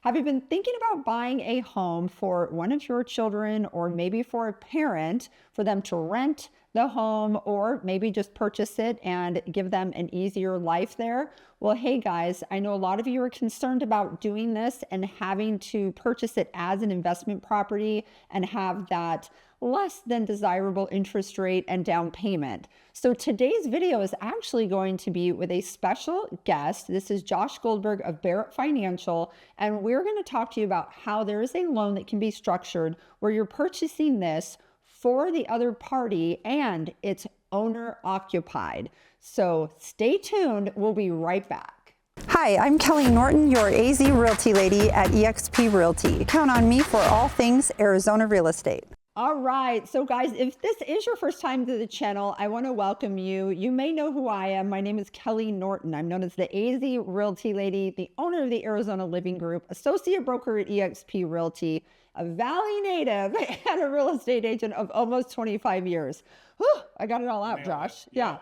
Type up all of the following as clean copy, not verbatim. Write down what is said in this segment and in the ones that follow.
Have you been thinking about buying a home for one of your children or maybe for a parent for them to rent the home or maybe just purchase it and give them an easier life there? Well, hey guys, I know a lot of you are concerned about doing this and having to purchase it as an investment property and have that less than desirable interest rate and down payment. So today's video is actually going to be with a special guest. This is Josh Goldberg of Barrett Financial, and we're going to talk to you about how there is a loan that can be structured where you're purchasing this for the other party and it's owner occupied. So stay tuned. We'll be right back. Hi, I'm Kelly Norton, your AZ Realty lady at eXp Realty. Count on me for all things Arizona real estate. All right, so guys, if this is your first time to the channel, I want to welcome you. You may know who I am. My name is Kelly Norton. I'm known as the AZ Realty Lady, the owner of the Arizona Living Group, associate broker at eXp Realty, a Valley native, and a real estate agent of almost 25 years. Whew, I got it all out, Josh. Yeah.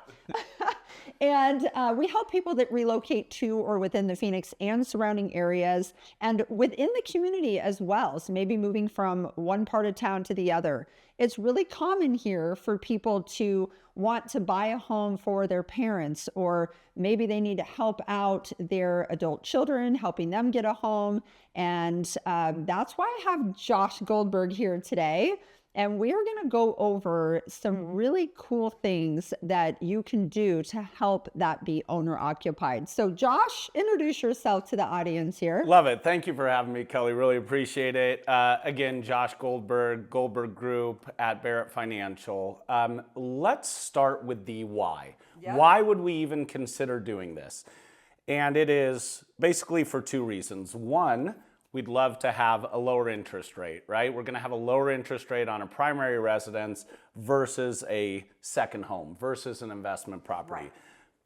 And we help people that relocate to or within the Phoenix and surrounding areas and within the community as well. So maybe moving from one part of town to the other. It's really common here for people to want to buy a home for their parents, or maybe they need to help out their adult children, helping them get a home. And that's why I have Josh Goldberg here today. And we are going to go over some really cool things that you can do to help that be owner occupied. So Josh, introduce yourself to the audience here. Love it. Thank you for having me, Kelly. Really appreciate it. Again, Josh Goldberg, Goldberg Group at Barrett Financial. Let's start with the why. Yeah. Why would we even consider doing this? And it is basically for two reasons. One, we'd love to have a lower interest rate, right? We're gonna have a lower interest rate on a primary residence versus a second home, versus an investment property. Right.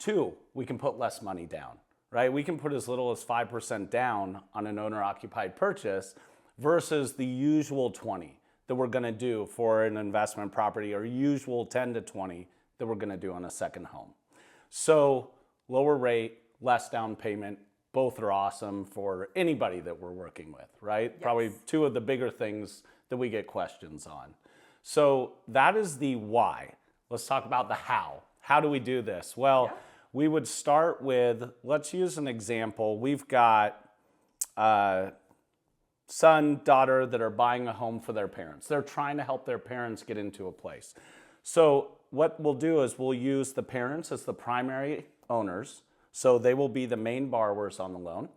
Two, we can put less money down, right? We can put as little as 5% down on an owner-occupied purchase versus the usual 20 that we're gonna do for an investment property, or usual 10 to 20 that we're gonna do on a second home. So lower rate, less down payment, both are awesome for anybody that we're working with, right? Yes. Probably two of the bigger things that we get questions on. So that is the why. Let's talk about the how. How do we do this? Well, we would start with, let's use an example. We've got son, daughter that are buying a home for their parents. They're trying to help their parents get into a place. So what we'll do is we'll use the parents as the primary owners. So they will be the main borrowers on the loan.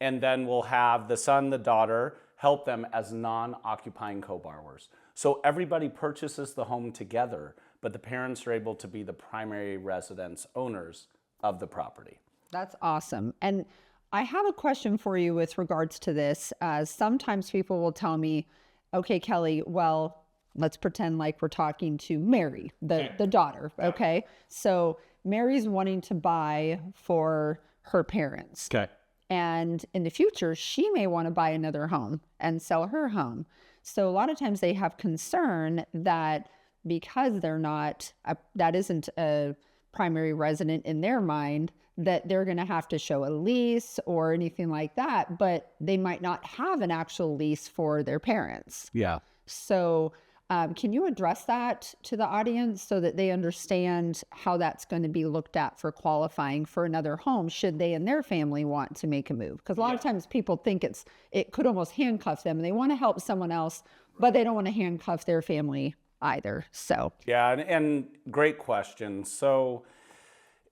And then we'll have the son, the daughter, help them as non-occupying co-borrowers. So everybody purchases the home together, but the parents are able to be the primary residence owners of the property. That's awesome. And I have a question for you with regards to this. Sometimes people will tell me, okay, Kelly, well, let's pretend like we're talking to Mary, the daughter, okay? So Mary's wanting to buy for her parents. Okay. And in the future, she may want to buy another home and sell her home. So a lot of times they have concern that because they're not, that isn't a primary resident in their mind, that they're going to have to show a lease or anything like that, but they might not have an actual lease for their parents. Yeah. So can you address that to the audience so that they understand how that's going to be looked at for qualifying for another home should they and their family want to make a move? Because a lot of times people think it could almost handcuff them and they want to help someone else, but they don't want to handcuff their family either. So yeah, and great question. So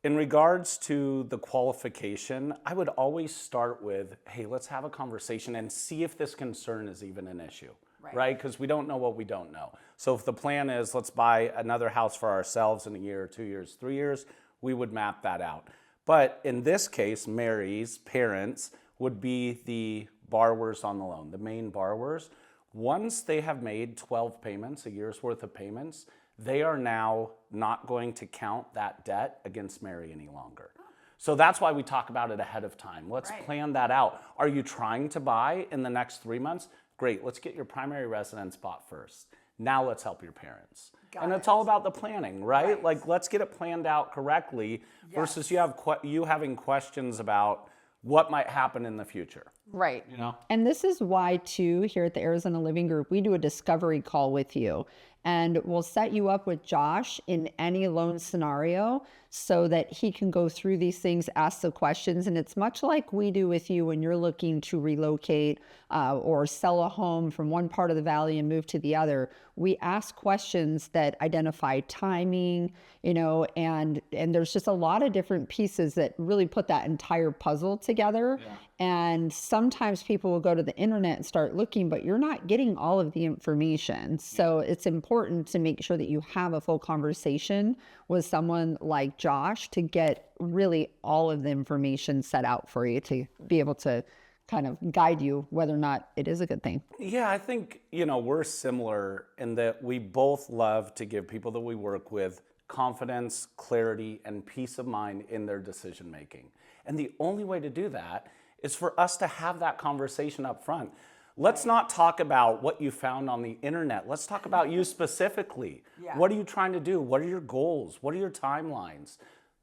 in regards to the qualification, I would always start with, hey, let's have a conversation and see if this concern is even an issue. Right? Because we don't know what we don't know. So if the plan is let's buy another house for ourselves in a year, 2 years, 3 years, we would map that out. But in this case, Mary's parents would be the borrowers on the loan, the main borrowers. Once they have made 12 payments, a year's worth of payments, they are now not going to count that debt against Mary any longer. So that's why we talk about it ahead of time. Let's plan that out. Are you trying to buy in the next 3 months? Great, let's get your primary residence bought first. Now let's help your parents. And it's all about the planning, right? Like, let's get it planned out correctly versus you having questions about what might happen in the future. Right. You know? And this is why, too, here at the Arizona Living Group, we do a discovery call with you. And we'll set you up with Josh in any loan scenario so that he can go through these things, ask the questions. And it's much like we do with you when you're looking to relocate or sell a home from one part of the valley and move to the other. We ask questions that identify timing, and there's just a lot of different pieces that really put that entire puzzle together. Yeah. And sometimes people will go to the internet and start looking, but you're not getting all of the information. So it's important to make sure that you have a full conversation with someone like Josh to get really all of the information set out for you to be able to kind of guide you whether or not it is a good thing. Yeah, I think, we're similar in that we both love to give people that we work with confidence, clarity, and peace of mind in their decision making. And the only way to do that is for us to have that conversation up front. Let's not talk about what you found on the internet. Let's talk about you specifically. Yeah. What are you trying to do? What are your goals? What are your timelines?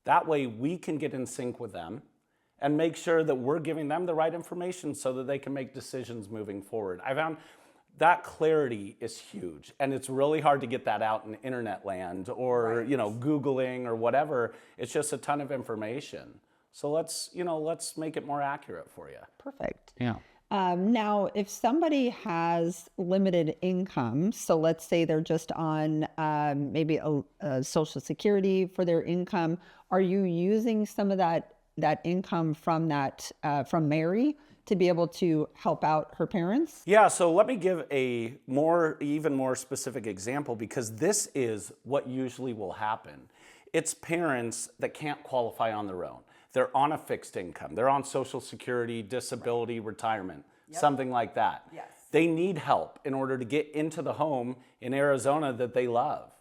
That way we can get in sync with them and make sure that we're giving them the right information so that they can make decisions moving forward. I found that clarity is huge, and it's really hard to get that out in internet land or, Googling or whatever. It's just a ton of information. So let's make it more accurate for you. Perfect. Yeah. Now, if somebody has limited income, so let's say they're just on maybe a Social Security for their income, are you using some of that income from from Mary to be able to help out her parents? Yeah, so let me give a even more specific example, because this is what usually will happen. It's parents that can't qualify on their own. They're on a fixed income. They're on Social Security, disability, retirement, something like that. Yes. They need help in order to get into the home in Arizona that they love.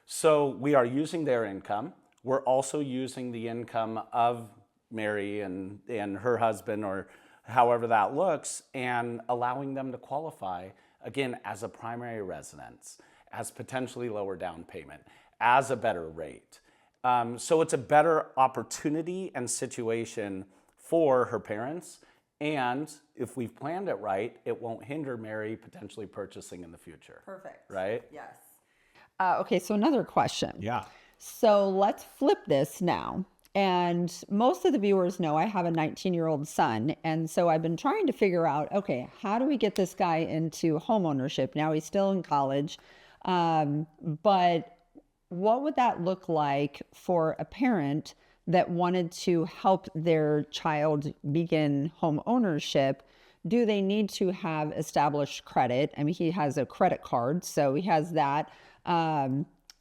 So we are using their income. We're also using the income of Mary and her husband, or however that looks, and allowing them to qualify, again, as a primary residence, as potentially lower down payment, as a better rate. So it's a better opportunity and situation for her parents. And if we've planned it right, it won't hinder Mary potentially purchasing in the future. Perfect. Right? Yes. Okay, so another question. Yeah. So let's flip this now. And most of the viewers know I have a 19-year-old son. And so I've been trying to figure out, okay, how do we get this guy into homeownership? Now he's still in college. But what would that look like for a parent that wanted to help their child begin home ownership? Do they need to have established credit? I mean, he has a credit card, so he has that.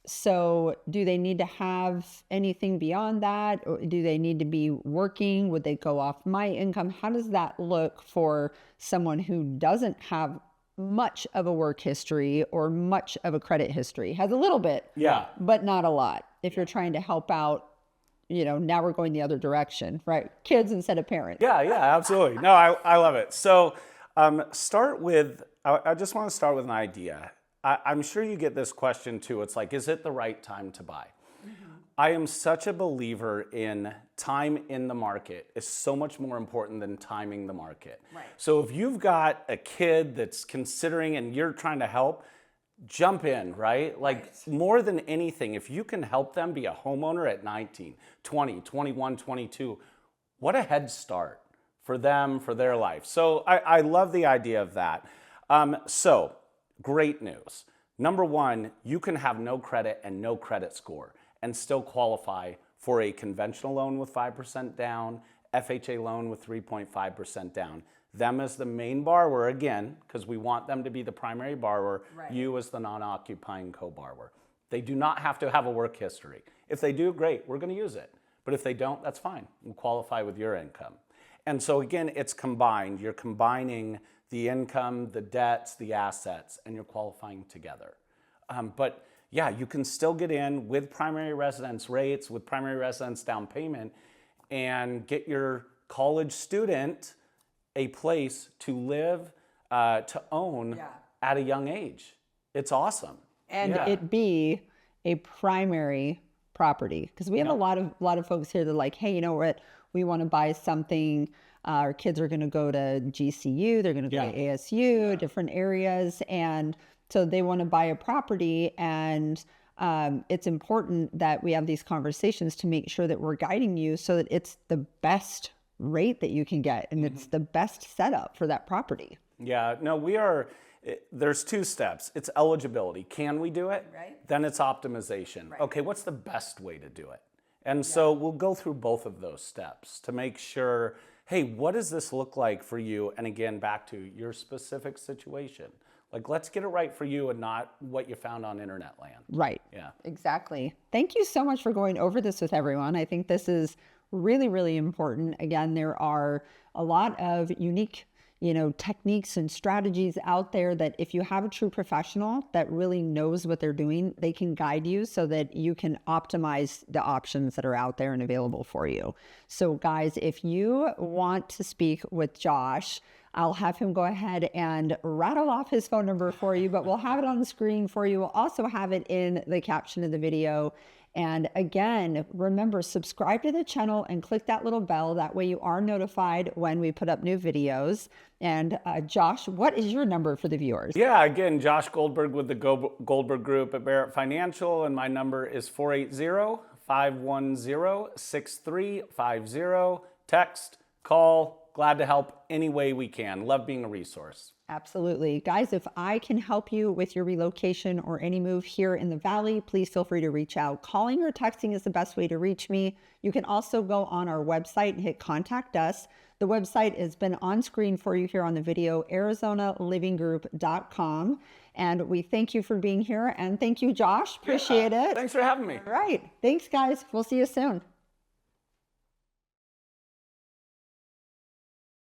So do they need to have anything beyond that? Or do they need to be working? Would they go off my income? How does that look for someone who doesn't have much of a work history or much of a credit history? Has a little bit, but not a lot. If you're trying to help out, now we're going the other direction, right? Kids instead of parents. Yeah, absolutely. No, I love it. So I just want to start with an idea. I'm sure you get this question too. It's like, is it the right time to buy? Mm-hmm. I am such a believer in time in the market is so much more important than timing the market. Right. So if you've got a kid that's considering and you're trying to help, jump in, right? Like more than anything, if you can help them be a homeowner at 19, 20, 21, 22, what a head start for them, for their life. So I love the idea of that. So great news. Number one, you can have no credit and no credit score and still qualify for a conventional loan with 5% down, FHA loan with 3.5% down. Them as the main borrower, again, because we want them to be the primary borrower, you as the non-occupying co-borrower. They do not have to have a work history. If they do, great, we're going to use it. But if they don't, that's fine. We'll qualify with your income. And so again, it's combined. You're combining the income, the debts, the assets, and you're qualifying together. But yeah, you can still get in with primary residence rates, with primary residence down payment, and get your college student a place to live, to own at a young age. It's awesome. And it be a primary property. Because we have a lot of folks here that are like, hey, you know what, we want to buy something Our kids are going to go to GCU, they're going to go to ASU, different areas. And so they want to buy a property, and it's important that we have these conversations to make sure that we're guiding you so that it's the best rate that you can get and it's the best setup for that property. Yeah, no, there's two steps. It's eligibility. Can we do it? Right. Then it's optimization. Right. Okay, what's the best way to do it? And so we'll go through both of those steps to make sure, hey, what does this look like for you? And again, back to your specific situation. Like, let's get it right for you and not what you found on internet land. Right. Yeah. Exactly. Thank you so much for going over this with everyone. I think this is really, really important. Again, there are a lot of unique techniques and strategies out there that if you have a true professional that really knows what they're doing, they can guide you so that you can optimize the options that are out there and available for you. So guys, if you want to speak with Josh, I'll have him go ahead and rattle off his phone number for you, but we'll have it on the screen for you. We'll also have it in the caption of the video. And again, remember, subscribe to the channel and click that little bell. That way you are notified when we put up new videos. And Josh, what is your number for the viewers? Yeah, again, Josh Goldberg with the Goldberg Group at Barrett Financial, and my number is 480-510-6350. Text, call, glad to help any way we can. Love being a resource. Absolutely. Guys, if I can help you with your relocation or any move here in the Valley, please feel free to reach out. Calling or texting is the best way to reach me. You can also go on our website and hit contact us. The website has been on screen for you here on the video, ArizonaLivingGroup.com. And we thank you for being here. And thank you, Josh. Appreciate it. Thanks for having me. All right. Thanks, guys. We'll see you soon.